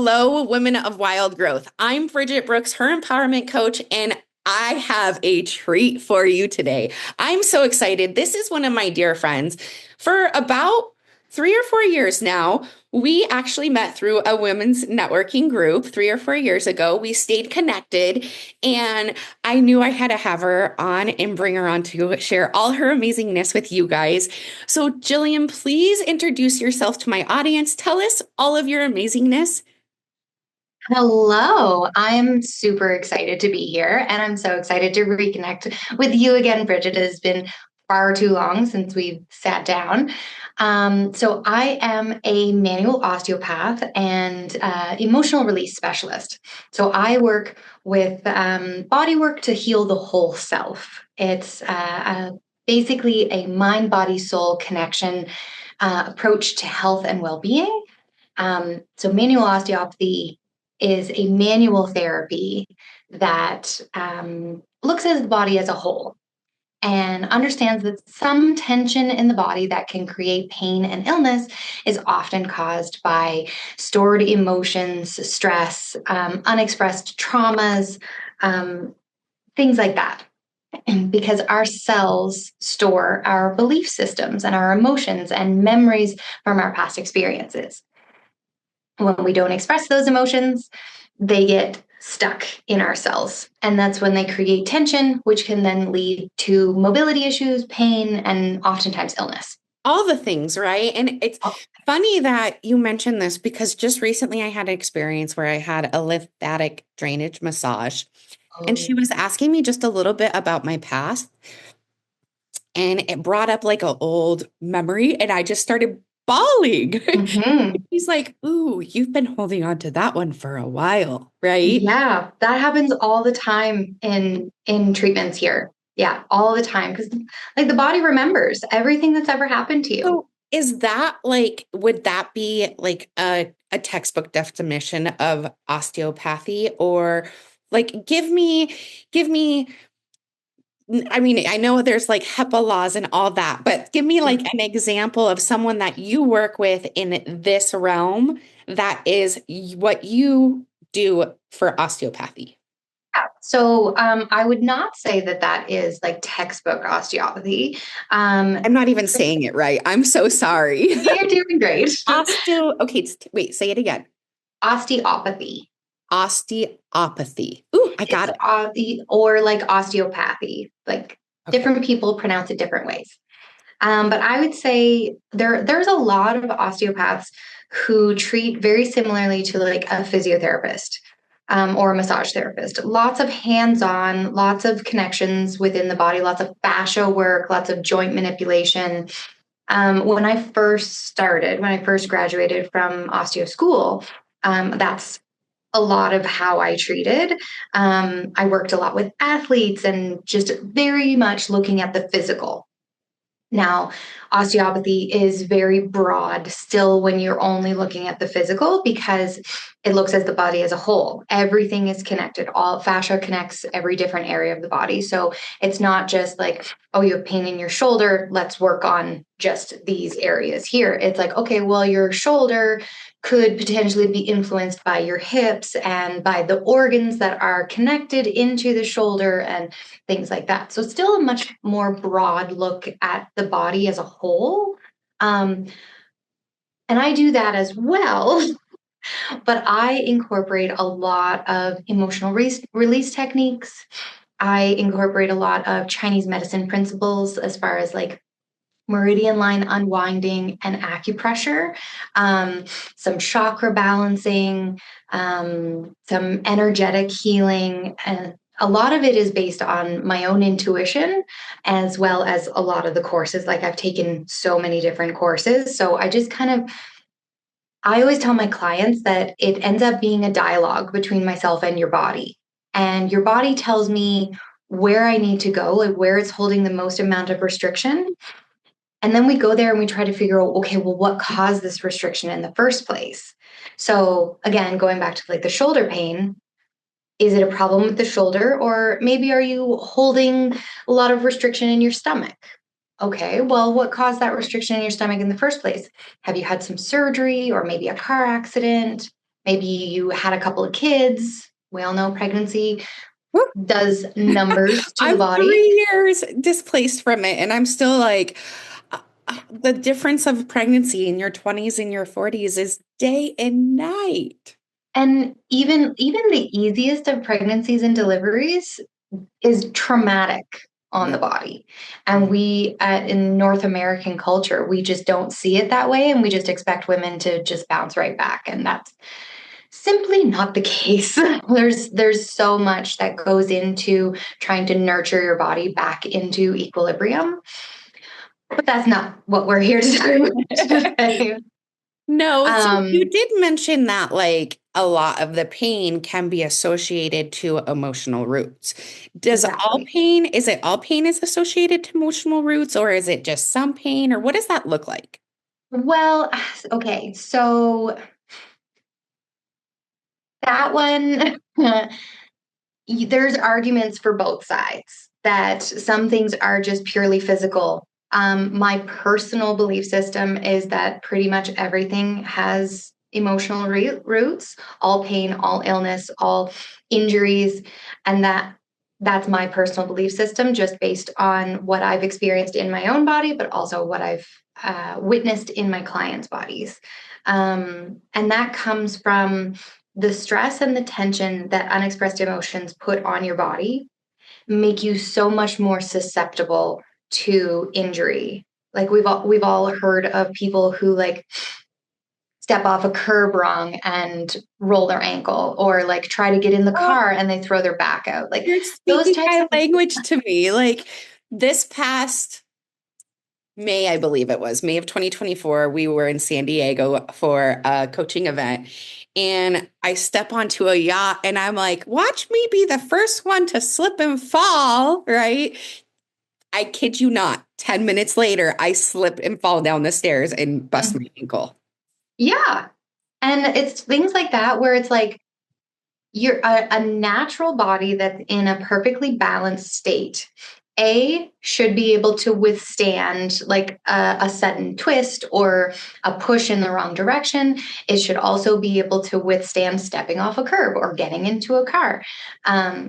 Hello, women of wild growth. I'm Bridget Brooks, her empowerment coach, and I have a treat for you today. I'm so excited. This is one of my dear friends. For about 3 or 4 years now, we actually met through a women's networking group 3 or 4 years ago. We stayed connected, and I knew I had to have her on and bring her on to share all her amazingness with you guys. So, Jillian, please introduce yourself to my audience. Tell us all of your amazingness. Hello, I'm super excited to be here, and I'm so excited to reconnect with you again, Bridget. It has been far too long since we've sat down. So, I am a manual osteopath and emotional release specialist. So, I work with body work to heal the whole self. It's basically a mind, body, soul connection approach to health and well being. So, manual osteopathy is a manual therapy that looks at the body as a whole and understands that some tension in the body that can create pain and illness is often caused by stored emotions, stress, unexpressed traumas, um, things like that. Because our cells store our belief systems and our emotions and memories from our past experiences. When we don't express those emotions, they get stuck in our cells. And that's when they create tension, which can then lead to mobility issues, pain, and oftentimes illness. All the things, right? And it's Oh, funny that you mentioned this because just recently I had an experience where I had a lymphatic drainage massage, and she was asking me just a little bit about my past, and it brought up like an old memory, and I just started bawling. mhm. He's like, "Ooh, you've been holding on to that one for a while, right?" Yeah, that happens all the time in treatments here. Yeah, all the time because like the body remembers everything that's ever happened to you. So is that like, would that be like a textbook definition of osteopathy? Or like give me, I mean, I know there's like HEPA laws and all that, but give me like an example of someone that you work with in this realm that is what you do for osteopathy. So I would not say that that is like textbook osteopathy. I'm not even saying it right. I'm so sorry. You're doing great. Okay, wait, say it again. Osteopathy. Osteopathy. Ooh, I got It's it. or like osteopathy. Like Okay. different people pronounce it different ways. But I would say there's a lot of osteopaths who treat very similarly to like a physiotherapist or a massage therapist. Lots of hands-on, lots of connections within the body, lots of fascia work, lots of joint manipulation. When I first graduated from osteo school, that's a lot of how I treated. I worked a lot with athletes and just very much looking at the physical. Now, osteopathy is very broad still when you're only looking at the physical because it looks at the body as a whole. Everything is connected. All fascia connects every different area of the body. So it's not just like, oh, you have pain in your shoulder. Let's work on just these areas here. It's like, okay, well, your shoulder could potentially be influenced by your hips and by the organs that are connected into the shoulder and things like that. So, still a much more broad look at the body as a whole. Um, and I do that as well, but I incorporate a lot of emotional release techniques. I incorporate a lot of Chinese medicine principles as far as like meridian line unwinding and acupressure, um, some chakra balancing, some energetic healing. And a lot of it is based on my own intuition, as well as a lot of the courses. Like I've taken so many different courses. So I just kind of, I always tell my clients that it ends up being a dialogue between myself and your body. And your body tells me where I need to go, like where it's holding the most amount of restriction, and then we go there and we try to figure out, okay, well, what caused this restriction in the first place? So again, going back to like the shoulder pain, is it a problem with the shoulder? Or maybe are you holding a lot of restriction in your stomach? Okay, well, what caused that restriction in your stomach in the first place? Have you had some surgery or maybe a car accident? maybe you had a couple of kids. We all know pregnancy Woo. does numbers to the I'm body. 3 years displaced from it, and I'm still like, the difference of pregnancy in your 20s and your 40s is day and night. And even the easiest of pregnancies and deliveries is traumatic on Yeah. the body. And in North American culture, we just don't see it that way. And we just expect women to just bounce right back. And that's simply not the case. There's so much that goes into trying to nurture your body back into equilibrium. But that's not what we're here to talk about today. No, so you Um, did mention that like a lot of the pain can be associated to emotional roots. exactly. Is it all pain is associated to emotional roots, or is it just some pain, or what does that look like? Well, okay, so that one, there's arguments for both sides that some things are just purely physical. My personal belief system is that pretty much everything has emotional roots, all pain, all illness, all injuries, and that's my personal belief system, just based on what I've experienced in my own body, but also what I've witnessed in my clients' bodies. And that comes from the stress and the tension that unexpressed emotions put on your body make you so much more susceptible to injury. Like we've all heard of people who like step off a curb wrong and roll their ankle, or like try to get in the Oh, car and they throw their back out. Like you're those speaking types my of language to me. Like this past May, I believe it was May of 2024, we were in San Diego for a coaching event. And I step onto a yacht and I'm like, watch me be the first one to slip and fall, right? I kid you not. 10 minutes later, I slip and fall down the stairs and bust my ankle. yeah. And it's things like that where it's like you're a natural body that's in a perfectly balanced state. A should be able to withstand like a sudden twist or a push in the wrong direction. It should also be able to withstand stepping off a curb or getting into a car.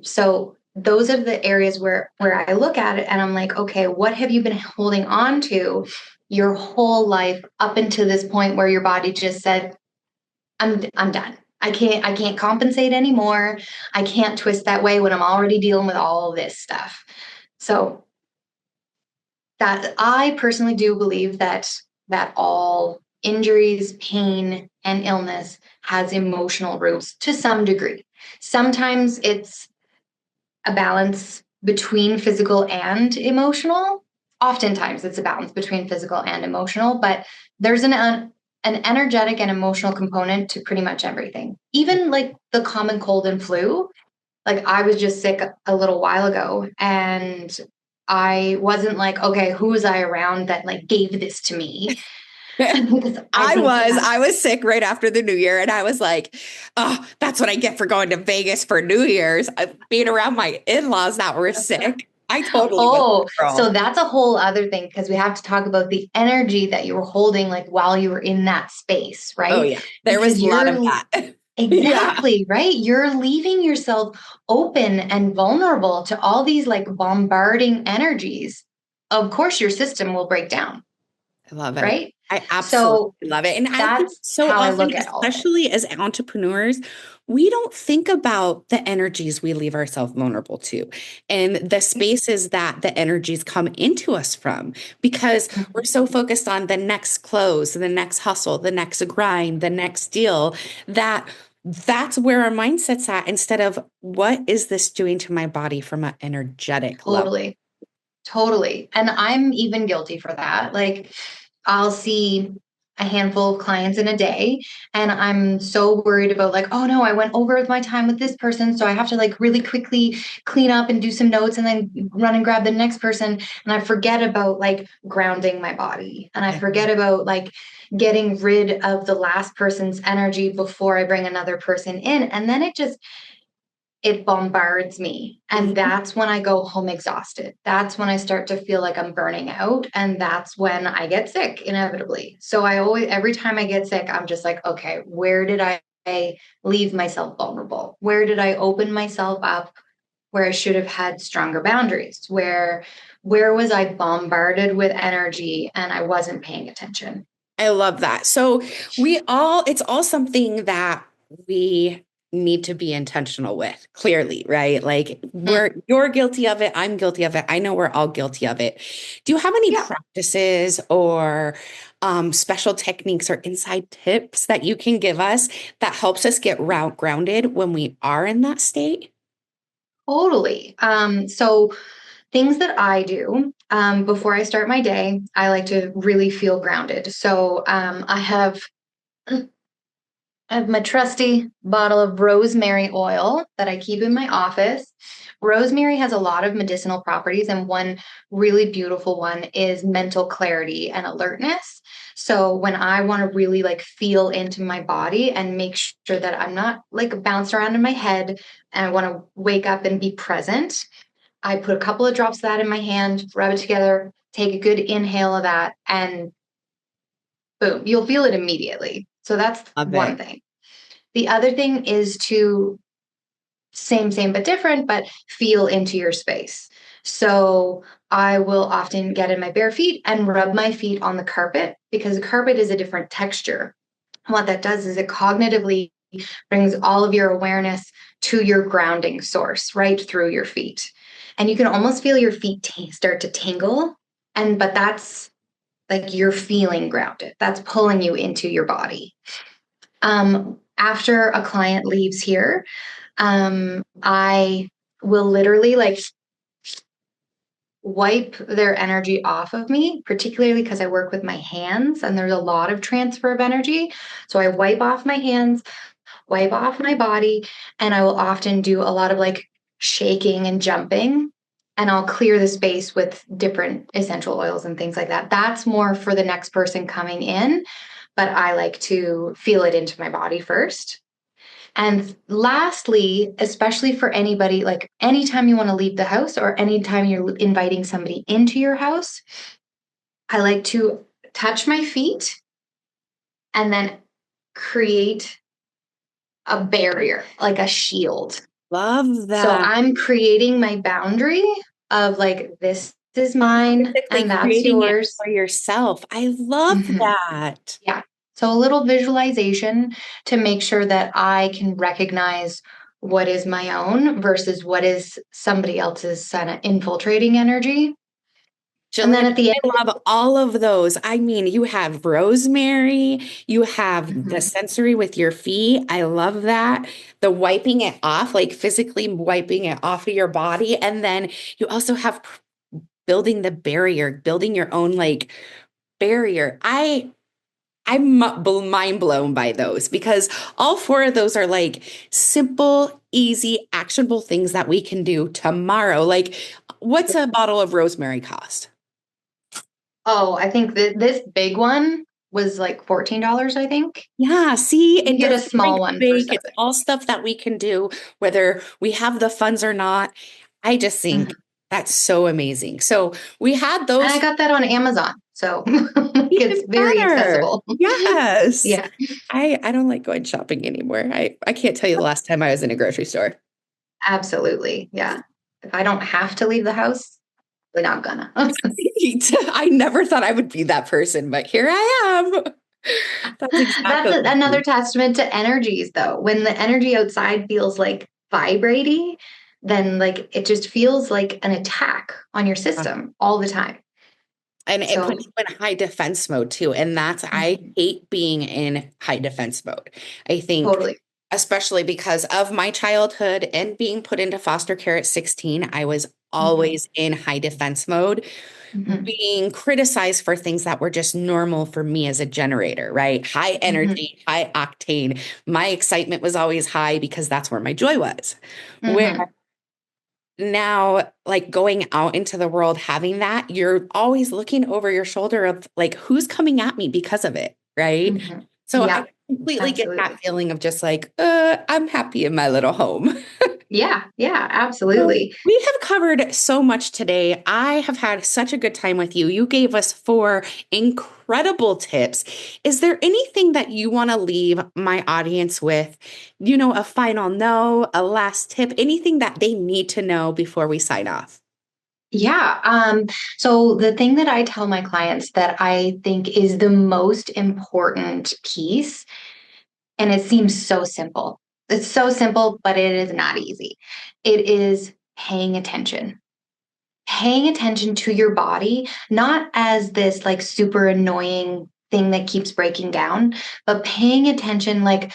So those are the areas where I look at it and I'm like, okay, what have you been holding on to your whole life up until this point where your body just said, I'm done. I can't compensate anymore. I can't twist that way when I'm already dealing with all of this stuff. So that I personally do believe that all injuries, pain, and illness has emotional roots to some degree. Sometimes it's a balance between physical and emotional. Oftentimes it's a balance between physical and emotional, but there's an energetic and emotional component to pretty much everything. Even like the common cold and flu. Like I was just sick a little while ago and I wasn't like, okay, who was I around that like gave this to me? Because I think I was sick right after the New Year, and I was like, oh, that's what I get for going to Vegas for New Year's. Being around my in-laws that were sick. I totally was oh, that so girl. that's a whole other thing because we have to talk about the energy that you were holding like while you were in that space, Oh right? yeah, there was Because a lot you're of that. Yeah. exactly right. You're leaving yourself open and vulnerable to all these like bombarding energies. Of course, your system will break down, I love it. right? I absolutely So love it. And I think that's so how I often, look at all of it. especially as entrepreneurs, we don't think about the energies we leave ourselves vulnerable to and the spaces that the energies come into us from because we're so focused on the next close, the next hustle, the next grind, the next deal that that's where our mindset's at instead of what is this doing to my body from an energetic level. Totally. Totally. And I'm even guilty for that. Like, I'll see a handful of clients in a day, and I'm so worried about, like, oh no, I went over with my time with this person. So I have to, like, really quickly clean up and do some notes and then run and grab the next person. And I forget about, like, grounding my body. And I forget about, like, getting rid of the last person's energy before I bring another person in. And then it bombards me. And Mhm. that's when I go home exhausted. That's when I start to feel like I'm burning out. And that's when I get sick, inevitably. So I always, every time I get sick, I'm just like, okay, where did I I leave myself vulnerable? Where did I open myself up where I should have had stronger boundaries? Where was I bombarded with energy and I wasn't paying attention? I love that. So it's all something that we need to be intentional with, clearly, right? Like you're guilty of it. I'm guilty of it. I know we're all guilty of it. Do you have any Yeah, practices or special techniques or inside tips that you can give us that helps us get grounded when we are in that state? totally. So things that I do before I start my day, I like to really feel grounded. So I have my trusty bottle of rosemary oil that I keep in my office. Rosemary has a lot of medicinal properties, and one really beautiful one is mental clarity and alertness. So when I want to really like feel into my body and make sure that I'm not like bounced around in my head and I want to wake up and be present, I put a couple of drops of that in my hand, rub it together, take a good inhale of that, and boom, you'll feel it immediately. So that's Love one it. thing. The other thing is to same, but different, but feel into your space. So I will often get in my bare feet and rub my feet on the carpet because the carpet is a different texture. What that does is it cognitively brings all of your awareness to your grounding source right through your feet. And you can almost feel your feet start to tingle. But that's like you're feeling grounded. That's pulling you into your body. After a client leaves here, I will literally like wipe their energy off of me, particularly because I work with my hands and there's a lot of transfer of energy. So I wipe off my hands, wipe off my body, and I will often do a lot of like shaking and jumping. And I'll clear the space with different essential oils and things like that. That's more for the next person coming in, but I like to feel it into my body first. And lastly, especially for anybody, like anytime you want to leave the house or anytime you're inviting somebody into your house, I like to touch my feet and then create a barrier, like a shield. Love So that. I'm creating my boundary of like, this is mine Basically and that's creating it yours. for yourself. I love Mhm. that. Yeah. So a little visualization to make sure that I can recognize what is my own versus what is somebody else's kind of infiltrating energy. And Jillian, then at the I love all of those. I mean, you have rosemary, you have the end, sensory with your feet. I love that. The wiping it off, like physically wiping it off of your body. And then you also have building the barrier, building your own like barrier. I'm mind blown by those because all four of those are like simple, easy, actionable things that we can do tomorrow. Like, what's a bottle of rosemary cost? oh, I think that this big one was like $14, I think. Yeah, see, You it get a doesn't break small the one for bank. It's 7. all stuff that we can do, whether we have the funds or not. I just think Mhm. that's so amazing. So we had And I those got that on Amazon. So it's even very better. accessible. Yes. Yeah, I don't like going shopping anymore. I can't tell you the last time I was in a grocery store. absolutely. Yeah. If I don't have to leave the house, we're not gonna. I never thought I would be that person, but here I am. That's That's exactly another testament to energies, though. When the energy outside feels like vibrating, then like it just feels like an attack on your system all the time. and it So, puts you in high defense mode too. And I mhm, hate being in high defense mode. I think, totally. especially because of my childhood and being put into foster care at 16, I was Hmm. always in high defense mode, Hmm. being criticized for things that were just normal for me as a generator, right? High Hmm. energy, high octane. My excitement was always high because that's where my joy was. Where Hmm. now, like going out into the world, having that, you're always looking over your shoulder of like, who's coming at me because of it, right? Hmm. So I Yeah, completely get that absolutely. feeling of just like, I'm happy in my little home. Yeah, yeah, So absolutely. we have covered so much today. I have had such a good time with you. You gave us four incredible tips. Is there anything that you want to leave my audience with? A final no, a last tip, anything that they need to know before we sign off? Yeah. So the thing that I tell my clients that I think is the most important piece, and it seems so simple. It's so simple, but it is not easy. It is paying attention. Paying attention to your body, not as this like super annoying thing that keeps breaking down, but paying attention like,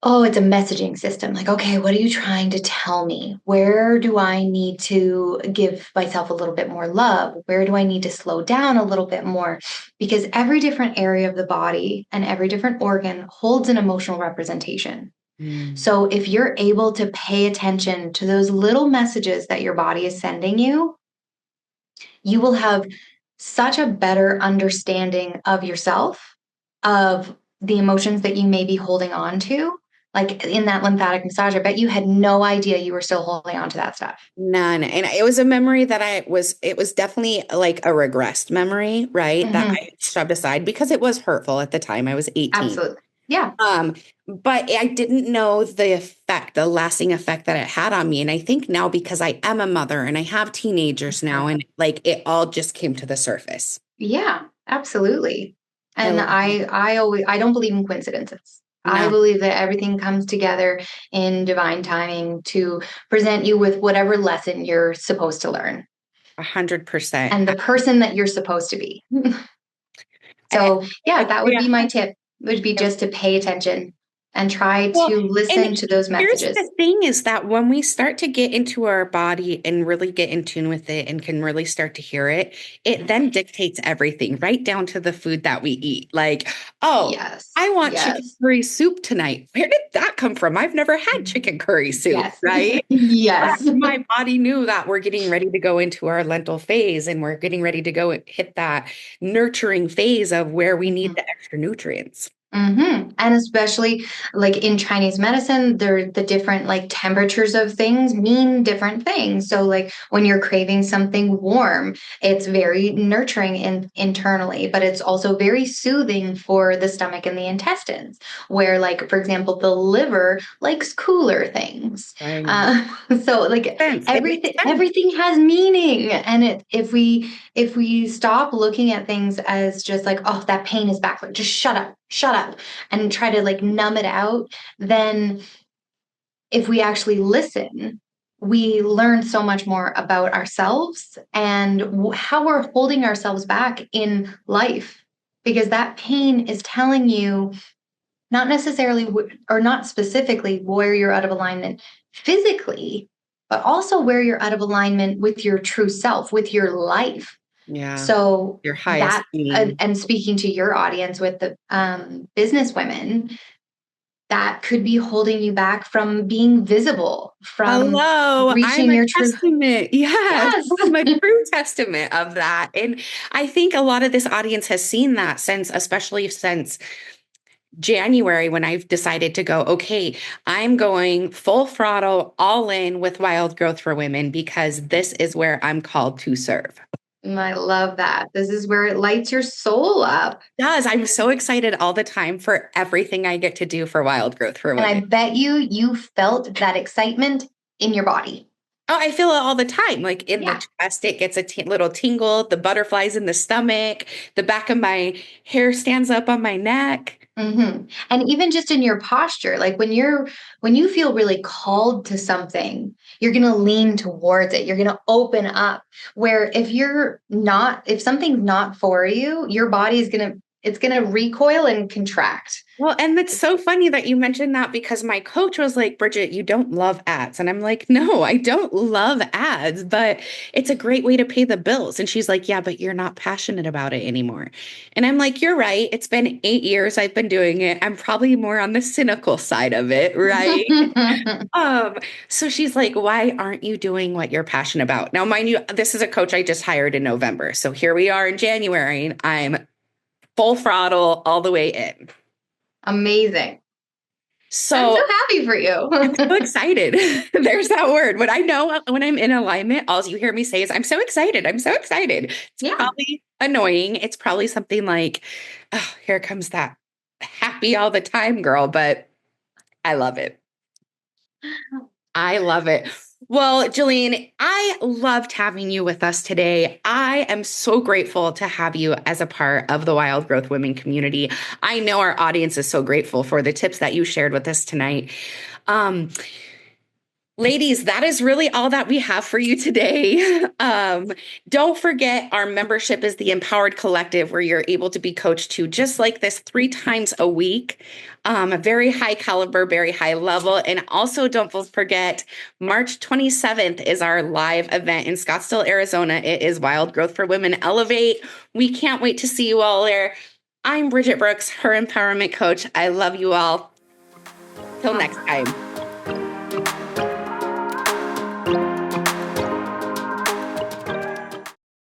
oh, it's a messaging system. Like, okay, what are you trying to tell me? Where do I need to give myself a little bit more love? Where do I need to slow down a little bit more? Because every different area of the body and every different organ holds an emotional representation. Mm. So if you're able to pay attention to those little messages that your body is sending you will have such a better understanding of yourself, of the emotions that you may be holding on to. Like in that lymphatic massage, I bet you had no idea you were still holding on to that stuff. None. And it was a memory that it was definitely like a regressed memory, right? That Hmm. I shoved aside because it was hurtful at the time. I was 18. Absolutely. Yeah. Um, but I didn't know the effect, the lasting effect that it had on me. And I think now because I am a mother and I have teenagers now, Mhm. and like it all just came to the surface. Yeah, absolutely. I And love it. I don't believe in coincidences. I No, believe that everything comes together in divine timing to present you with whatever lesson you're supposed to learn 100%. and the person that you're supposed to be. I, So, I yeah, that agree would be my tip, would be 100%. just to pay attention and try Well, to and listen to those here's messages. the thing is that when we start to get into our body and really get in tune with it and can really start to hear it, it then dictates everything, right down to the food that we eat. Like, oh, Yes. I want chicken Yes. curry soup tonight. Where did that come from? I've never had chicken curry soup, Yes. right? But Yes. my body knew that we're getting ready to go into our lentil phase and we're getting ready to go and hit that nurturing phase of where we need the extra nutrients. And especially like in Chinese medicine, the different like temperatures of things mean different things. So like when you're craving something warm, it's very nurturing internally, but it's also very soothing for the stomach and the intestines. Where like for example, the liver likes cooler things. Right. Uh, so like It makes sense. everything has meaning, and if we stop looking at things as just like, oh, that pain is back, like just shut up, and try to like numb it out, then if we actually listen, we learn so much more about ourselves and how we're holding ourselves back in life. Because that pain is telling you not necessarily or not specifically where you're out of alignment physically, but also where you're out of alignment with your true self, with your life. Yeah. So Your highest that, being. and speaking to your audience with the business women, that could be holding you back from being visible, from Hello, I'm reaching a your true. testament. Yes, Yes. I'm a true testament of that. And I think a lot of this audience has seen that since, especially since January, when I've decided to go, okay, I'm going full throttle, all in with Wild Growth for Women because this is where I'm called to serve. I love that. This is where it lights your soul up. Does I'm so excited all the time for everything I get to do for Wild Growth for And I Women. bet you felt that excitement in your body. Oh, I feel it all the time. Like in the Yeah. chest, it gets a little tingle, the butterflies in the stomach, the back of my hair stands up on my neck. And even just in your posture, like when you feel really called to something, you're going to lean towards it. You're going to open up. Where if something's not for you, your body is going to it's going to recoil and contract. Well, and it's so funny that you mentioned that because my coach was like, Bridget, you don't love ads. And I'm like, no, I don't love ads, but it's a great way to pay the bills. And she's like, yeah, but you're not passionate about it anymore. And I'm like, you're right. It's been 8 years I've been doing it. I'm probably more on the cynical side of it, right? Um, so she's like, why aren't you doing what you're passionate about? Now, mind you, this is a coach I just hired in November. So here we are in January, and I'm full throttle all the way in. Amazing. I'm so So happy for I'm you. so excited. There's that word. When I know when I'm in alignment, all you hear me say is, I'm so excited. I'm so excited. It's Yeah. probably annoying. It's probably something like, oh, here comes that happy all the time girl, but I love it. I love it. Well, Jillian, I loved having you with us today. I am so grateful to have you as a part of the Wild Growth Women community. I know our audience is so grateful for the tips that you shared with us tonight. Um, Ladies, that is really all that we have for you today. Don't forget, our membership is the Empowered Collective, where you're able to be coached to just like this 3 times a week, a very high caliber, very high level. And also, don't forget, March 27th is our live event in Scottsdale, Arizona. It is Wild Growth for Women Elevate. We can't wait to see you all there. I'm Bridget Brooks, her empowerment coach. I love you all. Till next time.